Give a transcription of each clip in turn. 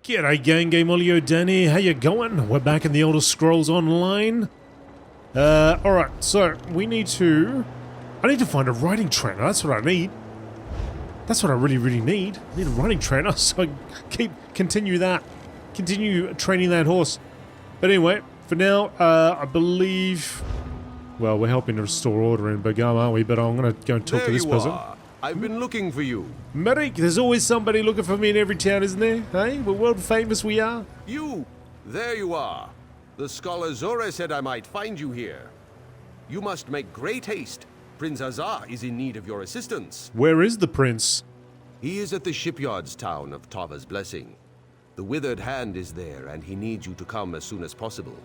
G'day gang, GameolioDan here, how you going? We're back in the Elder Scrolls Online. Alright, so I need to find a riding trainer, that's what I need. That's what I really need. I need a riding trainer, so I continue training that horse. But anyway, for now, I believe, well, we're helping to restore order in Bergamo, aren't we? But I'm gonna go and talk to this person. I've been looking for you. Merrick, there's always somebody looking for me in every town, isn't there? Hey, we're world famous, we are. You! There you are. The scholar Zora said I might find you here. You must make great haste. Prince Azar is in need of your assistance. Where is the prince? He is at the shipyards town of Tava's Blessing. The Withered Hand is there, and he needs you to come as soon as possible.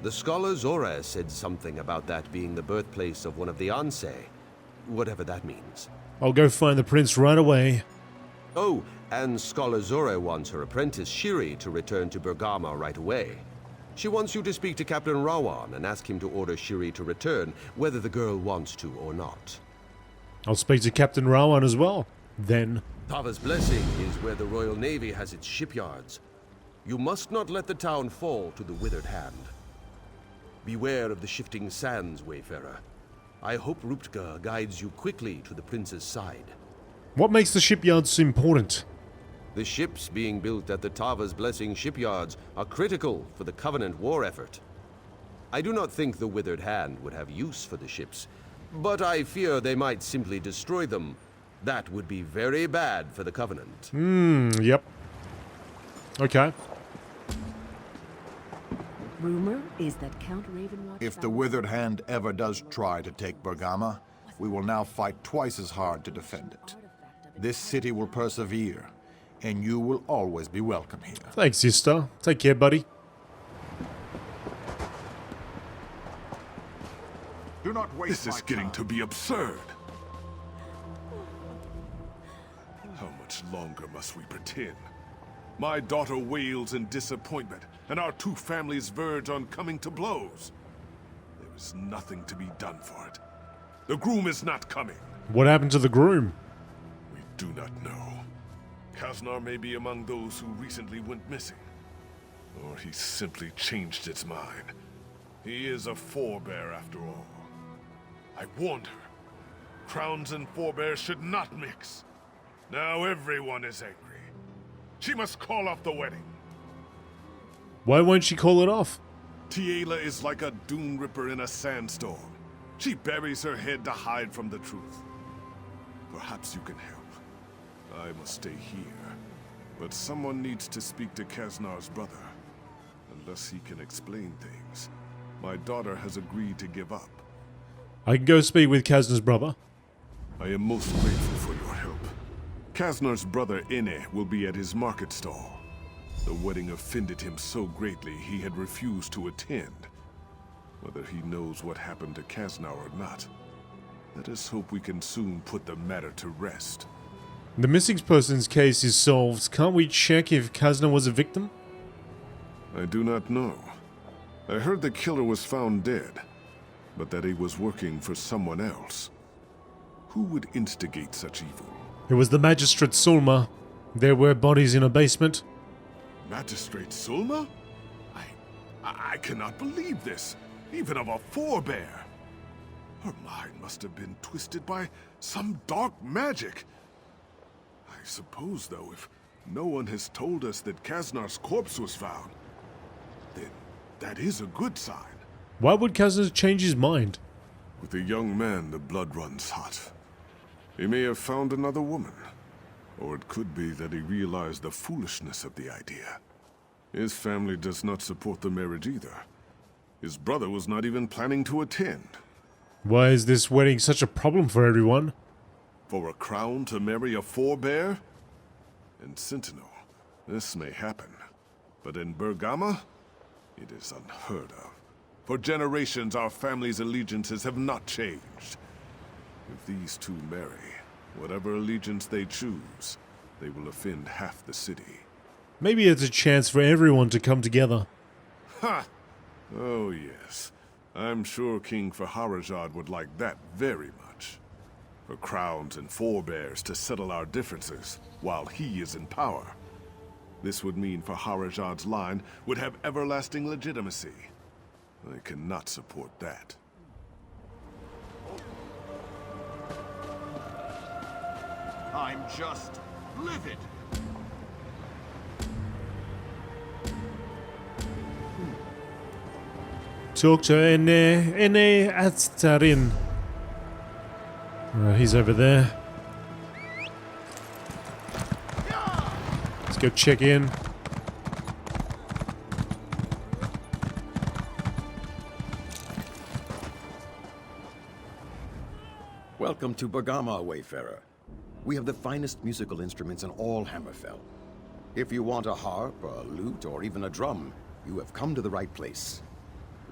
The scholar Zora said something about that being the birthplace of one of the Anse, whatever that means. I'll go find the prince right away. Oh, and Scholar Zora wants her apprentice Shiri to return to Bergamo right away. She wants you to speak to Captain Rawan and ask him to order Shiri to return, whether the girl wants to or not. I'll speak to Captain Rawan as well, then. Tava's Blessing is where the Royal Navy has its shipyards. You must not let the town fall to the Withered Hand. Beware of the shifting sands, Wayfarer. I hope Ruptka guides you quickly to the prince's side. What makes the shipyards important? The ships being built at the Tava's Blessing shipyards are critical for the Covenant war effort. I do not think the Withered Hand would have use for the ships, but I fear they might simply destroy them. That would be very bad for the Covenant. Yep. Okay. Rumor is that Count Ravenwatch... If the Withered Hand ever does try to take Bergamo, we will now fight twice as hard to defend it. This city will persevere, and you will always be welcome here. Thanks, sister. Take care, buddy. Do not waste This is getting to be absurd. How much longer must we pretend? My daughter wails in disappointment, and our two families verge on coming to blows. There is nothing to be done for it. The groom is not coming. What happened to the groom? We do not know. Kaznar may be among those who recently went missing. Or he simply changed his mind. He is a forebear after all. I warned her. Crowns and forebears should not mix. Now everyone is angry. She must call off the wedding. Why won't she call it off? Tiela is like a dune ripper in a sandstorm. She buries her head to hide from the truth. Perhaps you can help. I must stay here. But someone needs to speak to Kaznar's brother. Unless he can explain things. My daughter has agreed to give up. I can go speak with Kaznar's brother. I am most grateful for your help. Kaznar's brother Ine will be at his market stall. The wedding offended him so greatly he had refused to attend. Whether he knows what happened to Kaznar or not, let us hope we can soon put the matter to rest. The missing person's case is solved. Can't we check if Kaznar was a victim? I do not know. I heard the killer was found dead, but that he was working for someone else. Who would instigate such evil? It was the Magistrate Sulma. There were bodies in a basement. Magistrate Sulma? I cannot believe this, even of a forebear. Her mind must have been twisted by some dark magic. I suppose, though, if no one has told us that Kaznar's corpse was found, then that is a good sign. Why would Kaznar change his mind? With a young man, the blood runs hot. He may have found another woman. Or it could be that he realized the foolishness of the idea. His family does not support the marriage either. His brother was not even planning to attend. Why is this wedding such a problem for everyone? For a crown to marry a forebear? In Sentinel, this may happen. But in Bergamo, it is unheard of. For generations, our family's allegiances have not changed. If these two marry, whatever allegiance they choose, they will offend half the city. Maybe it's a chance for everyone to come together. Ha! Oh yes. I'm sure King Faharajad would like that very much. For crowns and forebears to settle our differences while he is in power. This would mean Faharajad's line would have everlasting legitimacy. I cannot support that. I'm just livid. Talk to Ene Atstarin. He's over there. Let's go check in. Welcome to Bergama, Wayfarer. We have the finest musical instruments in all Hammerfell. If you want a harp, a lute, or even a drum, you have come to the right place.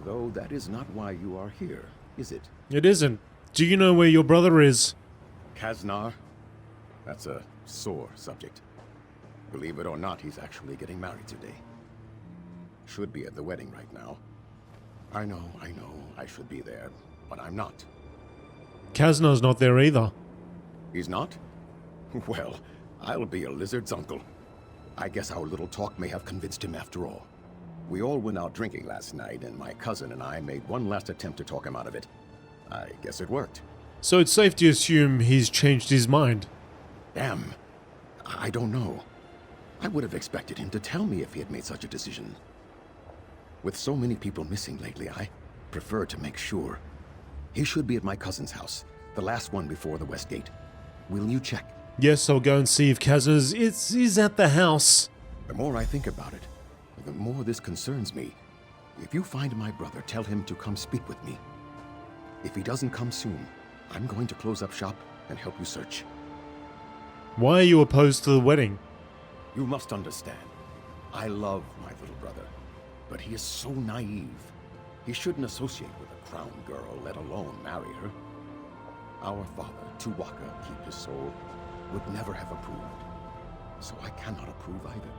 Though that is not why you are here, is it? It isn't. Do you know where your brother is? Kaznar? That's a sore subject. Believe it or not, he's actually getting married today. Should be at the wedding right now. I know, I should be there, but I'm not. Kaznar's not there either. He's not? Well, I'll be a lizard's uncle. I guess our little talk may have convinced him after all. We all went out drinking last night, and my cousin and I made one last attempt to talk him out of it. I guess it worked. So it's safe to assume he's changed his mind. Damn. I don't know. I would have expected him to tell me if he had made such a decision. With so many people missing lately, I prefer to make sure. He should be at my cousin's house, the last one before the West Gate. Will you check? Yes, I'll go and see if Kaznar is at the house. The more I think about it, the more this concerns me. If you find my brother, tell him to come speak with me. If he doesn't come soon, I'm going to close up shop and help you search. Why are you opposed to the wedding? You must understand. I love my little brother, but he is so naive. He shouldn't associate with a crown girl, let alone marry her. Our father, Tuwaka, keep his soul, would never have approved. So I cannot approve either.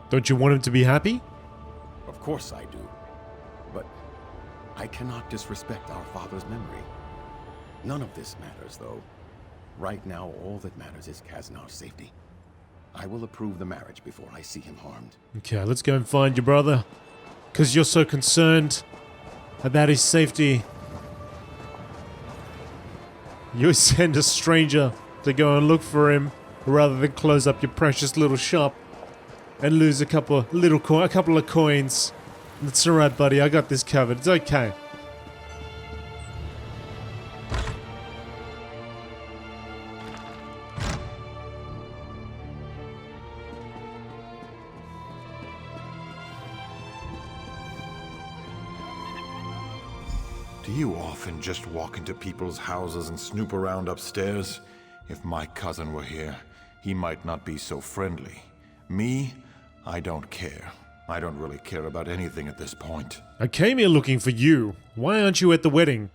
Don't you want him to be happy? Of course I do. But I cannot disrespect our father's memory. None of this matters, though. Right now, all that matters is Kaznar's safety. I will approve the marriage before I see him harmed. Okay, let's go and find your brother. Because you're so concerned about his safety. You send a stranger to go and look for him rather than close up your precious little shop and lose a couple of coins. That's alright, buddy. I got this covered. It's okay. Do you often just walk into people's houses and snoop around upstairs? If my cousin were here, he might not be so friendly. Me? I don't care. I don't really care about anything at this point. I came here looking for you. Why aren't you at the wedding?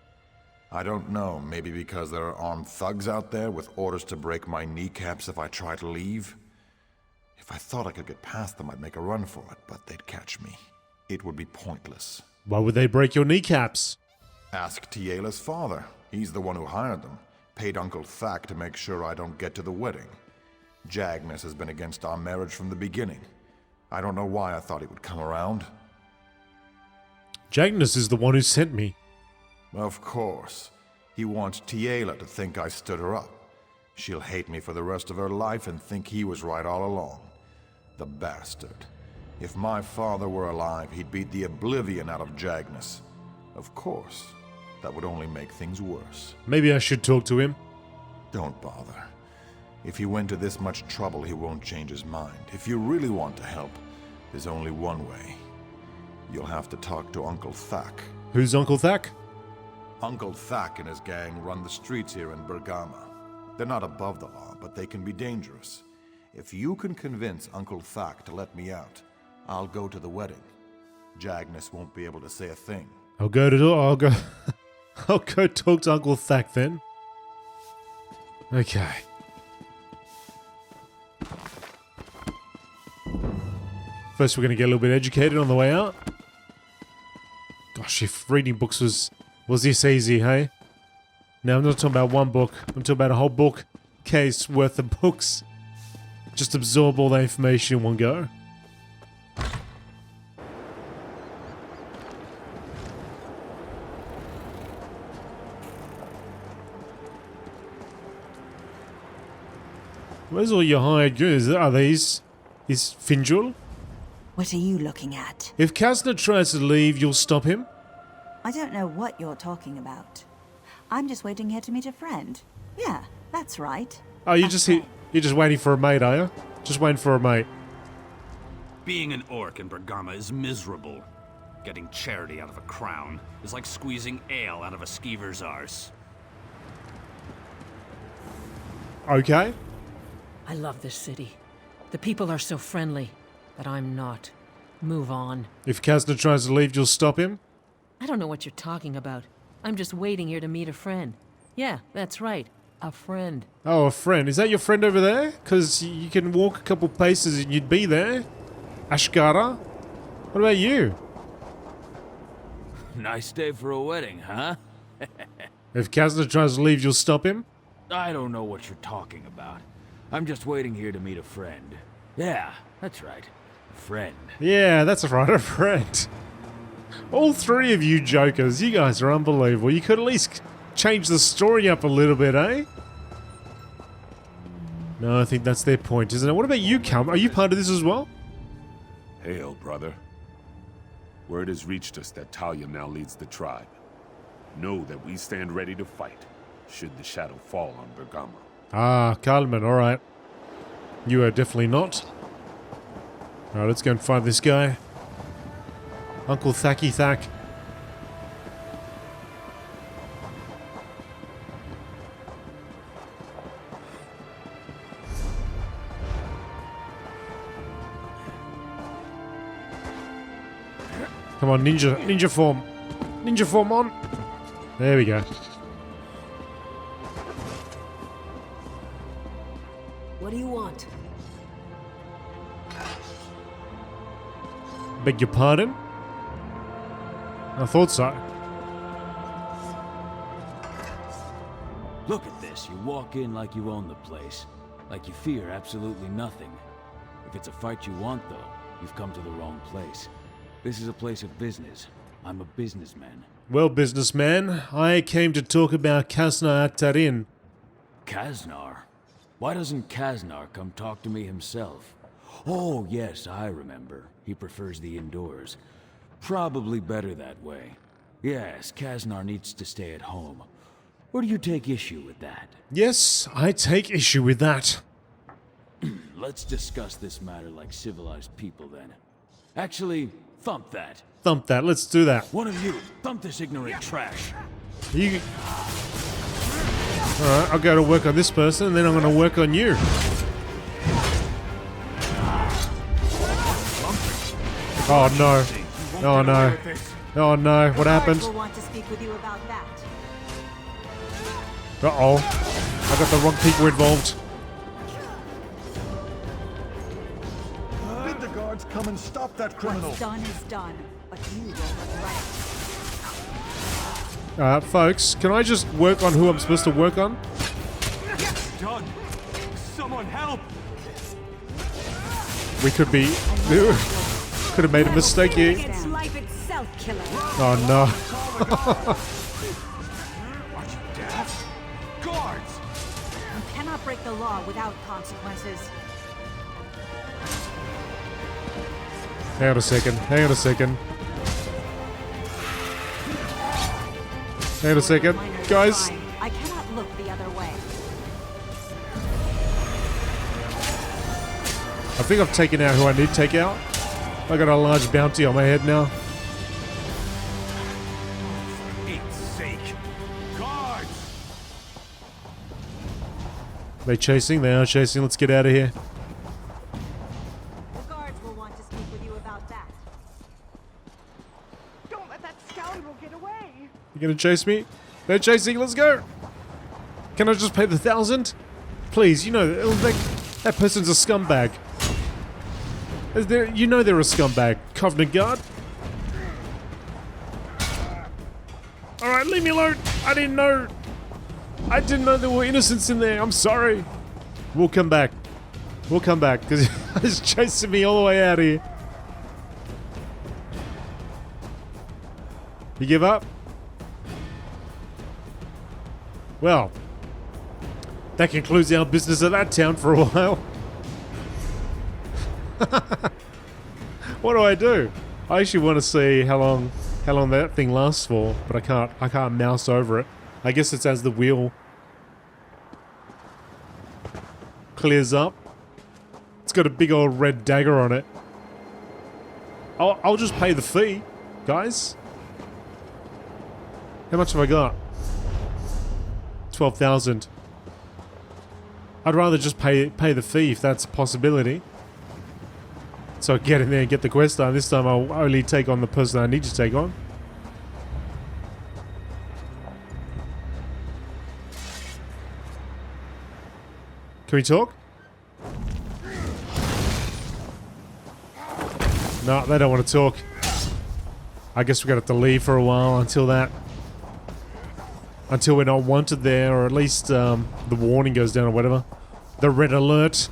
I don't know. Maybe because there are armed thugs out there with orders to break my kneecaps if I try to leave? If I thought I could get past them, I'd make a run for it, but they'd catch me. It would be pointless. Why would they break your kneecaps? Ask Tiela's father. He's the one who hired them. Paid Uncle Thack to make sure I don't get to the wedding. Jagnus has been against our marriage from the beginning. I don't know why I thought he would come around. Jagnus is the one who sent me. Of course. He wants Tiela to think I stood her up. She'll hate me for the rest of her life and think he was right all along. The bastard. If my father were alive, he'd beat the oblivion out of Jagnus. Of course. That would only make things worse. Maybe I should talk to him. Don't bother. If he went to this much trouble, he won't change his mind. If you really want to help, there's only one way. You'll have to talk to Uncle Thack. Who's Uncle Thack? Uncle Thack and his gang run the streets here in Bergama. They're not above the law, but they can be dangerous. If you can convince Uncle Thack to let me out, I'll go to the wedding. Jagnus won't be able to say a thing. I'll go talk to Uncle Thack then. Okay. First we're going to get a little bit educated on the way out. Gosh, if reading books was this easy, hey? Now I'm not talking about one book. I'm talking about a whole book case worth of books. Just absorb all the information in one go. Where's all your hired goods? Are these... Is Finjul? What are you looking at? If Kasna tries to leave, you'll stop him? I don't know what you're talking about. I'm just waiting here to meet a friend. Yeah, that's right. Oh, you're A just friend. here... You're just waiting for a mate, are you? Just waiting for a mate. Being an orc in Bergama is miserable. Getting charity out of a crown is like squeezing ale out of a skeever's arse. Okay. I love this city. The people are so friendly, but I'm not. Move on. If Kasna tries to leave, you'll stop him? I don't know what you're talking about. I'm just waiting here to meet a friend. Yeah, that's right. A friend. Oh, a friend. Is that your friend over there? Because you can walk a couple paces and you'd be there. Ashkara? What about you? Nice day for a wedding, huh? If Kasna tries to leave, you'll stop him? I don't know what you're talking about. I'm just waiting here to meet a friend. Yeah, that's right. A friend. Yeah, that's right, a friend. All three of you jokers, you guys are unbelievable. You could at least change the story up a little bit, eh? No, I think that's their point, isn't it? What about you, Cal? Are you part of this as well? Hail, brother. Word has reached us that Talia now leads the tribe. Know that we stand ready to fight, should the shadow fall on Bergama. Ah, Carlman, alright. You are definitely not. Alright, let's go and find this guy. Uncle Thacky Thack. Come on, ninja form. Ninja form on. There we go. What do you want? Beg your pardon? I thought so. Look at this. You walk in like you own the place. Like you fear absolutely nothing. If it's a fight you want, though, you've come to the wrong place. This is a place of business. I'm a businessman. Well, businessman, I came to talk about Kasna Atarin. Kaznar? Why doesn't Kaznar come talk to me himself? Oh, yes, I remember. He prefers the indoors. Probably better that way. Yes, Kaznar needs to stay at home. Or do you take issue with that? Yes, I take issue with that. Let's discuss this matter like civilized people, then. Actually, thump that. Thump that, let's do that. One of you, thump this ignorant trash. You... Alright, I'll go to work on this person, and then I'm going to work on you. Oh no. Oh no. Oh no, what happened? We'll want to speak with you about that. Uh-oh. I got the wrong people involved. Bid the guards come and stop that criminal. What's done is done, but you will regret it. Folks, can I just work on who I'm supposed to work on? John! Someone help! We could be... could have made a mistake here. It's life itself, killer. Oh no. Are you deaf? Guards! You cannot break the law without consequences. Hang on a second. Hang on a second. Hang on a second. Minor Guys. crime. I cannot look the other way. I think I've taken out who I need to take out. I got a large bounty on my head now. For Pete's sake! Guards! They chasing? They are chasing. Let's get out of here. The guards will want to speak with you about that. Don't let that scoundrel get away! You gonna chase me? They're chasing. Let's go. Can I just pay the 1,000? Please, you know, that person's a scumbag. You know they're a scumbag. Covenant Guard. Alright, leave me alone. I didn't know. I didn't know there were innocents in there. I'm sorry. We'll come back. We'll come back, because he's chasing me all the way out of here. You give up? Well, That concludes our business at that town for a while. What do I do? I actually want to see how long that thing lasts for, but I can't mouse over it. I guess it's as the wheel clears up. It's got a big old red dagger on it. I'll just pay the fee, guys. How much have I got? 12,000. I'd rather just pay the fee if that's a possibility. So I get in there and get the quest done. This time I'll only take on the person I need to take on. Can we talk? No, they don't want to talk. I guess we're going to have to leave for a while until we're not wanted there, or at least the warning goes down or whatever. The red alert.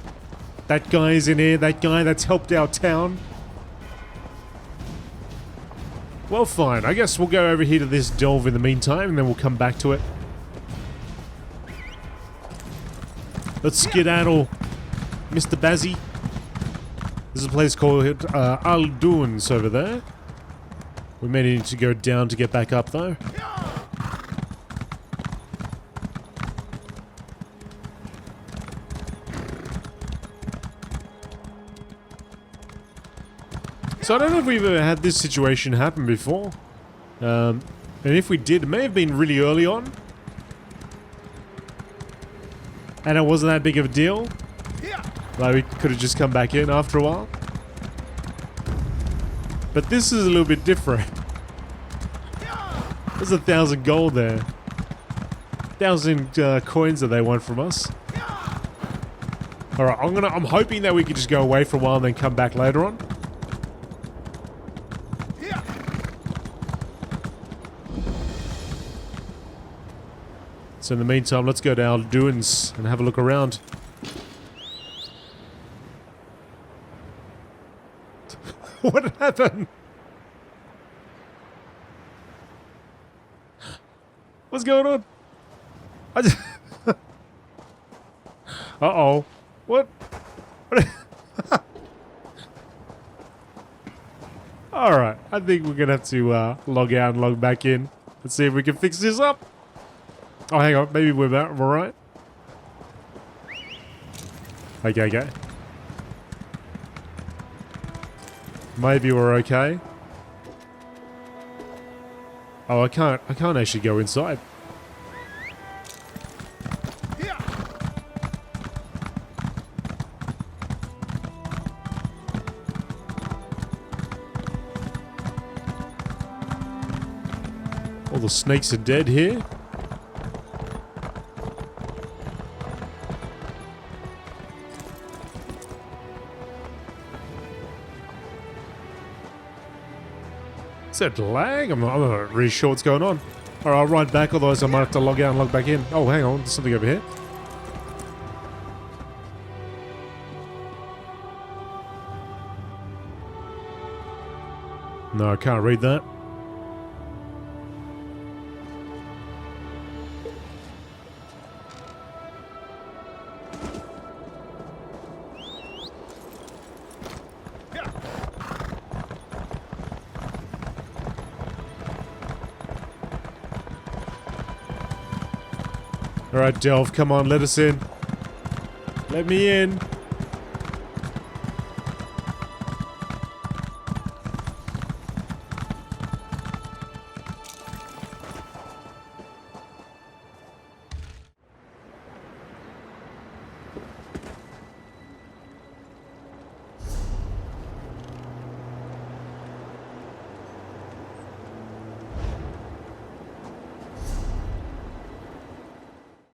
That guy's in here, that guy that's helped our town. Well, fine. I guess we'll go over here to this delve in the meantime, and then we'll come back to it. Let's skedaddle, Mr. Bazzy. There's a place called Alduns over there. We may need to go down to get back up, though. So I don't know if we've ever had this situation happen before. And if we did, it may have been really early on. And it wasn't that big of a deal. Like we could have just come back in after a while. But this is a little bit different. There's 1,000 gold there. 1,000 coins that they want from us. Alright, I'm hoping that we can just go away for a while and then come back later on. So in the meantime, let's go to Alduns and have a look around. What happened? What's going on? I just uh-oh. What? Alright, I think we're gonna have to log out and log back in. Let's see if we can fix this up. Oh, hang on. Maybe we're right. Okay. Maybe we're okay. Oh, I can't actually go inside. All the snakes are dead here. Is that lag? I'm not really sure what's going on. Alright, I'll ride back, otherwise I might have to log out and log back in. Oh, hang on, there's something over here. No, I can't read that. Alright, Delve, come on, let us in. Let me in.